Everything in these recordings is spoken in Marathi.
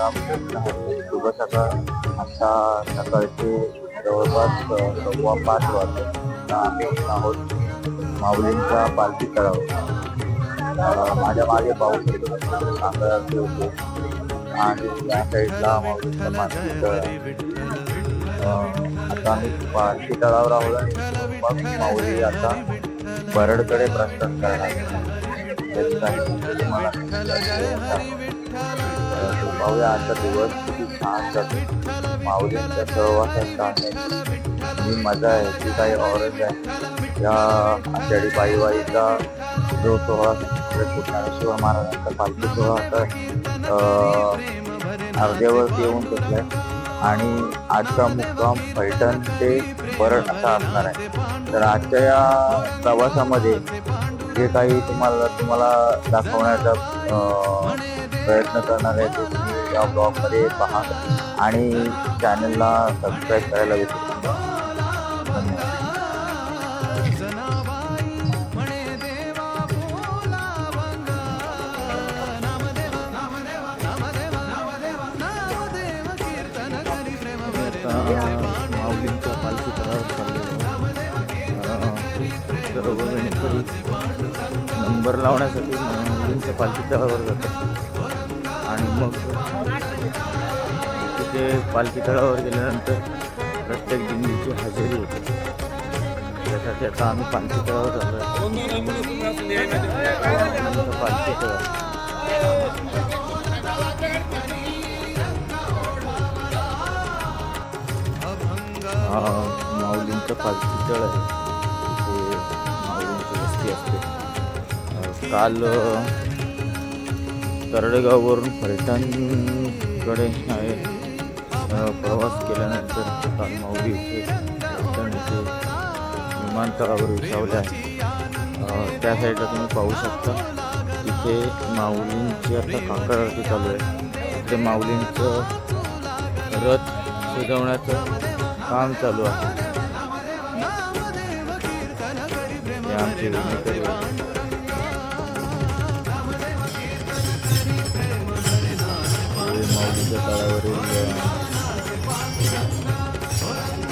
रामकृष्ण हरी. शुभ सकाळ. आता सकाळचे जवळपास 5:15 वाजले. आम्ही आहोत माऊलींच्या पालखी तळावर. माझ्या मागे पाऊस सांगत होते आणि या साईडला माऊलींच्या पालखी तळ. आता आम्ही पालखी तळावर आहोत आणि मग माऊली आता बरडकडे प्रस्थान करणार. पाहूया आजचा दिवस किती छान जातो. माऊलींच्या सहवासात ही मजा आहे ती काही औरच आहे. या आषाढी पायीवाईचा जो सोहळा ज्ञानेश्वर महाराजांचा पालखी सोहळा आता अर्ध्यावरती येऊन बसलाय आणि आजचा मुक्काम पैठण ते बरड असा असणार आहे. तर आजच्या या प्रवासामध्ये जे काही तुम्हाला दाखवण्याचा प्रयत्न करणार आहे ते तुम्ही या ब्लॉगमध्ये पहा आणि चॅनलला सबस्क्राईब करायला विसरू नका. माऊलींच्या पालखी तळावर नंबर लावण्यासाठी माऊलींच्या पालखी तळावर जातात आणि मग तिथे पालखी तळावर गेल्यानंतर प्रत्येक दिंडीची हजेरी होते. त्यासाठी आता आम्ही पालखी तळावर जातो. पालखी तळावर माऊलींचं पालखी तळ आहे. तिथे माऊलींची वस्ती असते. काल तरडेगाववरून फलटणकडे प्रवास केल्यानंतर काल माऊली इथे फलटण इथे विमानतळावर विसावले आहे. त्या साईडला तुम्ही पाहू शकता. तिथे माऊलींची आता काकड आरती चालू आहे. तिथे माऊलींचं रथ सजवण्याचं काम चालू आहे. हे आमचे विनेकरी माऊलीच्या तळावरील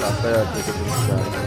काकड आरतीचे दृश्य आहे.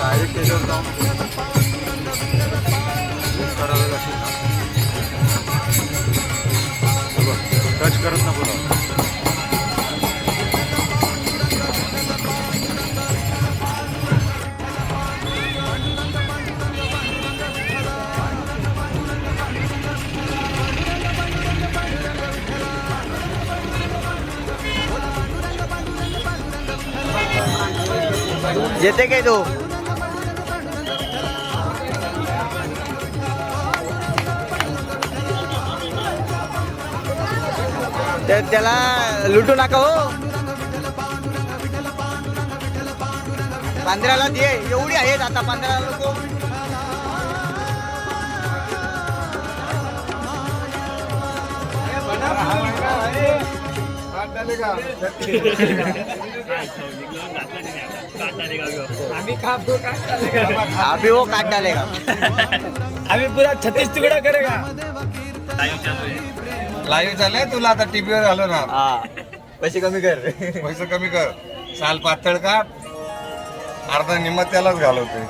डायरेक्ट त्याच्यावर जाऊन करावं लागेल ना. टच करत नको ना. येते काय तू त्याला लुटू नका हो. पंधराला दे एवढी आहेत आता 15 लोक. अभी वो काट डालेगा. आम्ही पुरा 36 तुकडा करेगा. लाईव्ह झालंय तुला आता टीव्हीवर आलो ना. हा पैसे कमी कर. पैसे कमी कर. साल पातळ का अर्धा निम्मा त्यालाच घालवतोय.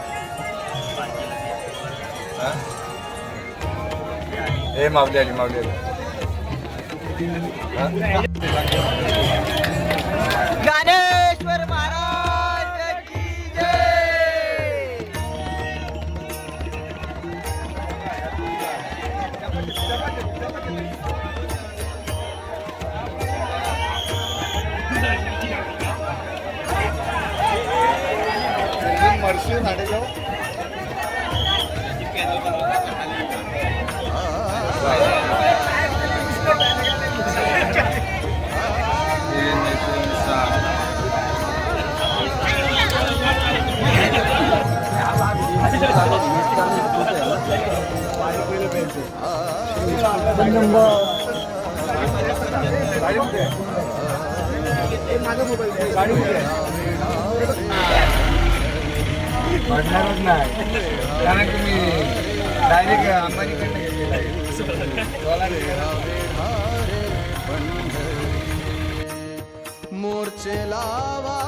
हे मावली आली मावली आली. ज्ञानेश्वर महाराज की जय. पडणारच नाही कारण तुम्ही डायरेक्ट अंबानीकडनं घेतलेला आहे. मोर्चे लावा